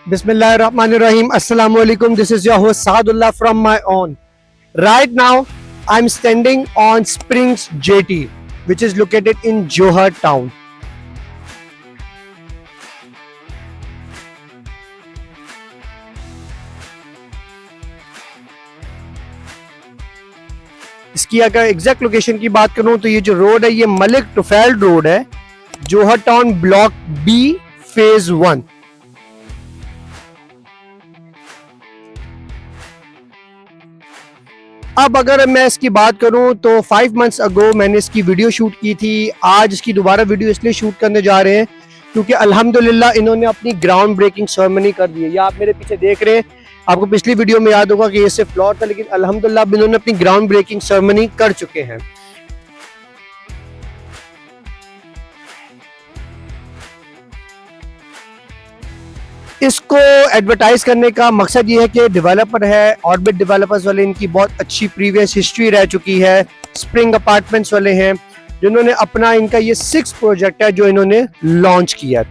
Bismillahirrahmanirrahim. Assalamu alaikum. This is your host Saadullah from my own. Right now, I'm standing on Springs JT, which is located in Johar town. इसकी अगर exact location की बात करूं तो ये जो road है ये मलिक तुफैल रोड है, जोहर टाउन ब्लॉक बी फेज 1। अब अगर मैं इसकी बात करूं तो 5 मंथ्स अगो मैंने इसकी वीडियो शूट की थी। आज इसकी दोबारा वीडियो इसलिए शूट करने जा रहे हैं क्योंकि अल्हम्दुलिल्लाह इन्होंने अपनी ग्राउंड ब्रेकिंग सेरेमनी कर दी है। ये आप मेरे पीछे देख रहे हैं, आपको पिछली वीडियो में याद होगा कि ये सिर्फ फ्लोर था, लेकिन अल्हम्दुलिल्लाह इन्होंने अपनी ग्राउंड ब्रेकिंग सेरेमनी कर चुके हैं। इसको एडवर्टाइज करने का मकसद ये है कि डेवलपर है, ऑर्बिट डेवलपर्स वाले, इनकी बहुत अच्छी प्रीवियस हिस्ट्री रह चुकी है। स्प्रिंग अपार्टमेंट्स वाले हैं जिन्होंने अपना, इनका ये 6 प्रोजेक्ट है जो इन्होंने लॉन्च किया।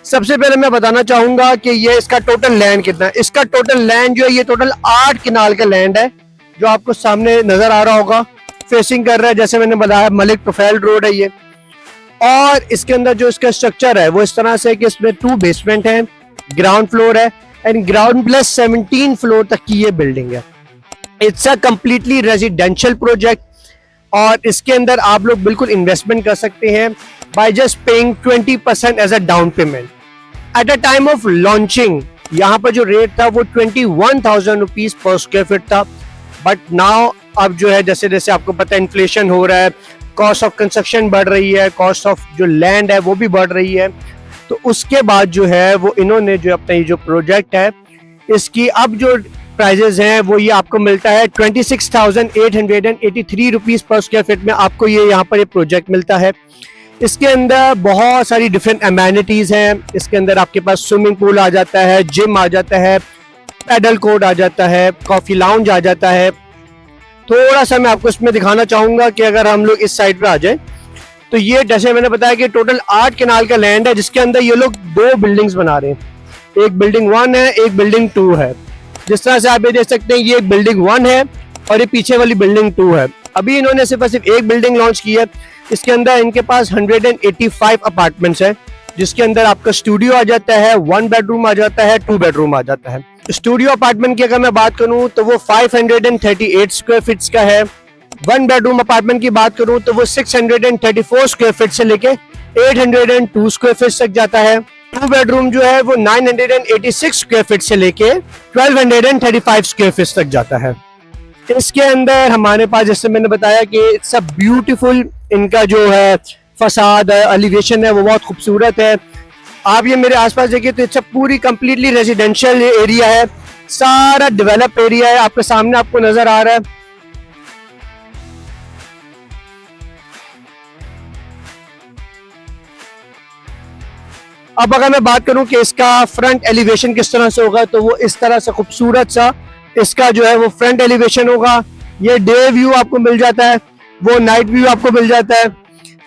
सबसे पहले मैं बताना चाहूंगा कि ये इसका टोटल लैंड कितना है। इसका टोटल लैंड जो है ये टोटल 8 किनाल का लैंड है, जो आपको सामने नजर आ रहा होगा, फेसिंग कर रहा है, जैसे मैंने बताया मलिक तुफैल रोड है ये। और इसके अंदर जो इसका स्ट्रक्चर है वो इस तरह से कि इसमें 2 बेसमेंट है, ग्राउंड फ्लोर है एंड ग्राउंड प्लस 17 फ्लोर तक की ये बिल्डिंग है। It's a completely residential project और इसके अंदर आप लोग बिल्कुल इन्वेस्टमेंट कर सकते हैं by just paying 20% as a down payment. At a time of launching यहाँ पर जो रेट था वो 21,000 रुपीज पर स्क्वायर फीट था, बट नाउ अब जो है जैसे जैसे आपको पता है इन्फ्लेशन हो रहा है, कॉस्ट ऑफ कंस्ट्रक्शन बढ़ रही है, कॉस्ट ऑफ जो लैंड है वो भी बढ़ रही है, तो उसके बाद जो है वो इन्होंने जो अपना ये जो प्रोजेक्ट है इसकी अब जो प्राइजेस हैं वो ये आपको मिलता है 26,883 रुपीज पर स्क्वायर फीट में आपको ये यहाँ पर ये प्रोजेक्ट मिलता है। इसके अंदर बहुत सारी डिफरेंट एमेनिटीज हैं। इसके अंदर आपके पास स्विमिंग पूल आ जाता है, जिम आ जाता है, पैडल कोर्ट आ जाता है, कॉफी लाउंज आ जाता है। थोड़ा सा मैं आपको इसमें दिखाना चाहूंगा कि अगर हम लोग इस साइड पे आ जाए तो ये जैसे मैंने बताया कि टोटल 8 किनाल का लैंड है, जिसके अंदर ये लोग 2 बिल्डिंग्स बना रहे हैं। एक बिल्डिंग 1 है, एक बिल्डिंग 2 है। जिस तरह से आप ये देख सकते हैं ये एक बिल्डिंग 1 है और ये पीछे वाली बिल्डिंग 2 है। अभी इन्होंने सिर्फ एक बिल्डिंग लॉन्च की है। इसके अंदर इनके पास 185 अपार्टमेंट्स हैं, जिसके अंदर आपका स्टूडियो आ जाता है, 1 बेडरूम आ जाता है, 2 बेडरूम आ जाता है। स्टूडियो अपार्टमेंट की अगर मैं बात करूं तो वो 538 स्क्वायर फीट का है। 1 बेडरूम अपार्टमेंट की बात करूं तो वो 634 स्क्वायर फीट से लेके 802 स्क्वायर फीट तक जाता है। 2 बेडरूम जो है वो 986 स्क्वायर फीट से लेके 1235 स्क्वायर फीट तक जाता है। इसके अंदर हमारे पास जैसे मैंने बताया कि इट्स अ ब्यूटीफुल, इनका जो है फसाद है, एलिवेशन है वो बहुत खूबसूरत है। आप ये मेरे आसपास देखिए तो इट्स पूरी कंप्लीटली रेजिडेंशियल एरिया है, सारा डेवलप एरिया है, आपके सामने आपको नजर आ रहा है। अब अगर मैं बात करूं कि इसका फ्रंट एलिवेशन किस तरह से होगा तो वो इस तरह से खूबसूरत सा इसका जो है वो फ्रंट एलिवेशन होगा। ये डे व्यू आपको मिल जाता है, वो नाइट व्यू आपको मिल जाता है।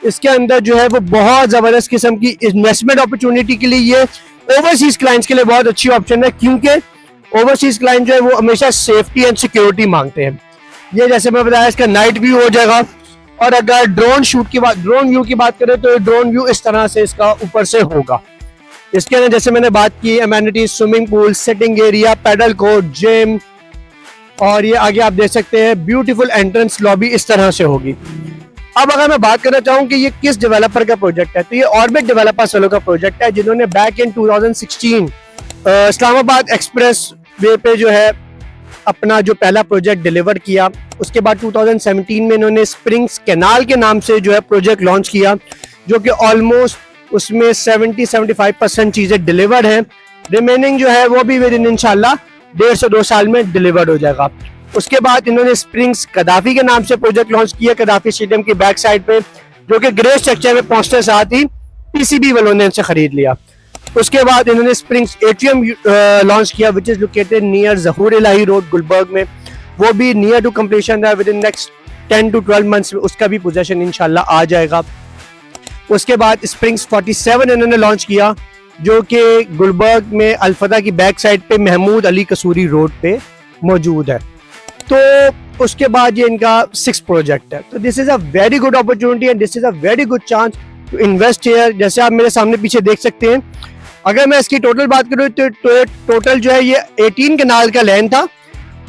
इसके अंदर जो है वो बहुत जबरदस्त किस्म की इन्वेस्टमेंट अपॉर्चुनिटी के लिए ये ओवरसीज क्लाइंट्स के लिए बहुत अच्छी ऑप्शन है, क्योंकि ओवरसीज क्लाइंट जो है वो हमेशा सेफ्टी एंड सिक्योरिटी मांगते हैं। ये जैसे मैं बताया इसका नाइट व्यू हो जाएगा। और अगर ड्रोन व्यू की बात करें तो ड्रोन व्यू इस तरह से इसका ऊपर से होगा। इसके अंदर जैसे मैंने बात की amenities, swimming pool, sitting area, paddle court, gym, और ये आगे आप देख सकते हैं ब्यूटीफुल एंट्रेंस लॉबी इस तरह से होगी। अब अगर मैं बात करना चाहूँ कि ये किस डेवलपर का प्रोजेक्ट है तो ये ऑर्बिट डेवलपर्स वालों का प्रोजेक्ट है, जिन्होंने back in 2016 Islamabad express way पे जो है अपना जो पहला प्रोजेक्ट डिलीवर किया। उसके बाद 2017 में इन्होंने स्प्रिंग्स कैनाल के नाम से जो है प्रोजेक्ट लॉन्च किया, जो कि ऑलमोस्ट उसमें 70-75% चीजें डिलीवर्ड हैं। रिमेनिंग जो है वो भी विद इन इंशाल्लाह 1.5 से 2 साल में डिलीवर्ड हो जाएगा। उसके बाद इन्होंने स्प्रिंग्स कदाफी के नाम से प्रोजेक्ट लॉन्च किया, कदाफी स्टेडियम की बैक साइड पे, जो कि ग्रे स्ट्रक्चर में पहुंचते साथ ही पीसीबी वालों ने इनसे खरीद लिया। उसके बाद इन्होंने स्प्रिंग्स एट्रियम लॉन्च किया, which is located near Zahoor Elahi road Gulberg में। वो भी नियर टू कंप्लीशन है, within next 10 to 12 months में उसका भी पोजेशन इंशाल्लाह आ जाएगा। उसके बाद स्प्रिंग्स 47 इन्होंने लॉन्च किया, जो कि गुलबर्ग में अल्फदा की बैक साइड पे महमूद अली कसूरी रोड पे मौजूद है। तो उसके बाद ये इनका 6th प्रोजेक्ट है। तो this is a very good opportunity and this is a very good chance to invest here. जैसे आप मेरे सामने पीछे देख सकते हैं, अगर मैं इसकी टोटल बात करूँ तो टोटल जो है ये 18 कनाल का लैंड था,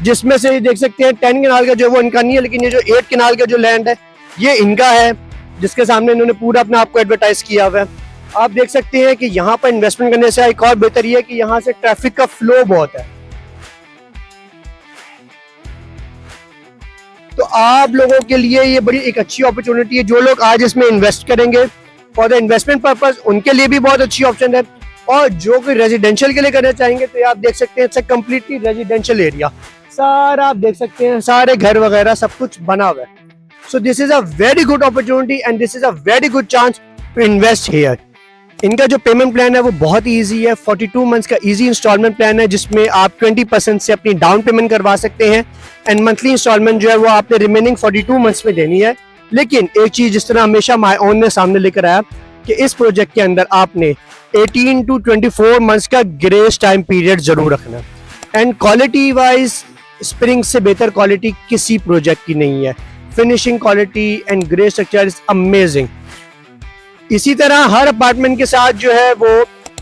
जिसमें से ये देख सकते हैं 10 कनाल का जो वो इनका नहीं है, लेकिन ये जो 8 कनाल का जो लैंड है ये इनका है, जिसके सामने इन्होंने पूरा अपने आप को एडवर्टाइज किया हुआ है। आप देख सकते हैं कि यहाँ पर इन्वेस्टमेंट करने से एक और बेहतर ये है कि यहाँ से ट्रैफिक का फ्लो बहुत है। तो आप लोगों के लिए ये बड़ी एक अच्छी अपॉर्चुनिटी है। जो लोग आज इसमें इन्वेस्ट करेंगे फॉर द इन्वेस्टमेंट पर्पज, उनके लिए भी बहुत अच्छी ऑप्शन है। और जो कोई रेजिडेंशियल के लिए करना चाहेंगे तो आप देख सकते हैं it's a completely residential area, सारा आप देख सकते हैं, सारे घर वगैरह सब कुछ बना हुआ है। So this is a very good opportunity and this is a very good chance to invest here. इनका जो पेमेंट प्लान है वो बहुत ही ईजी है। 42 मंथ्स का इजी इंस्टॉलमेंट प्लान है, जिसमें आप 20% से अपनी डाउन पेमेंट करवा सकते हैं एंड मंथली इंस्टॉलमेंट जो है वो आपने रिमेनिंग 42 मंथ्स में देनी है। लेकिन एक चीज जिस तरह हमेशा माय ओन ने सामने लेकर आया कि इस प्रोजेक्ट के अंदर आपने 18 to 24 मंथ्स का ग्रेस टाइम पीरियड जरूर रखना। एंड क्वालिटी वाइज स्प्रिंग से बेहतर क्वालिटी किसी प्रोजेक्ट की नहीं है। Finishing quality and grey structure is amazing. इसी तरह हर अपार्टमेंट के साथ जो है वो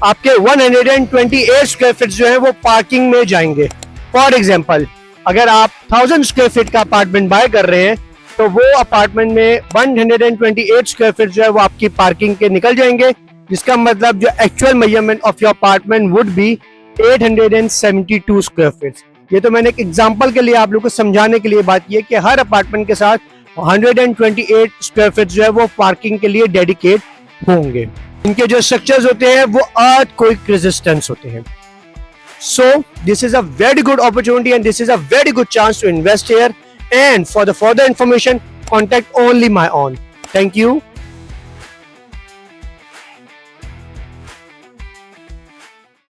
आपके 128 स्क्वायर फीट जो है वो पार्किंग में जाएंगे। फॉर एग्जांपल, अगर आप 1000 स्क्वायर फीट का अपार्टमेंट बाय कर रहे हैं तो वो अपार्टमेंट में 128 स्क्वायर फीट जो है वो आपकी पार्किंग के निकल जाएंगे, जिसका मतलब जो actual measurement of your apartment would be 872 square feet. ये तो मैंने एक एग्जांपल के लिए आप लोगों को समझाने के लिए बात की है कि हर अपार्टमेंट के साथ 128 स्क्वायर फीट जो है वो पार्किंग के लिए डेडिकेट होंगे। इनके जो स्ट्रक्चर्स होते हैं वो अर्थक्वेक रेजिस्टेंस होते हैं। So this is a very good opportunity and this is a very good chance to invest here, and for the further information contact only my own. Thank you.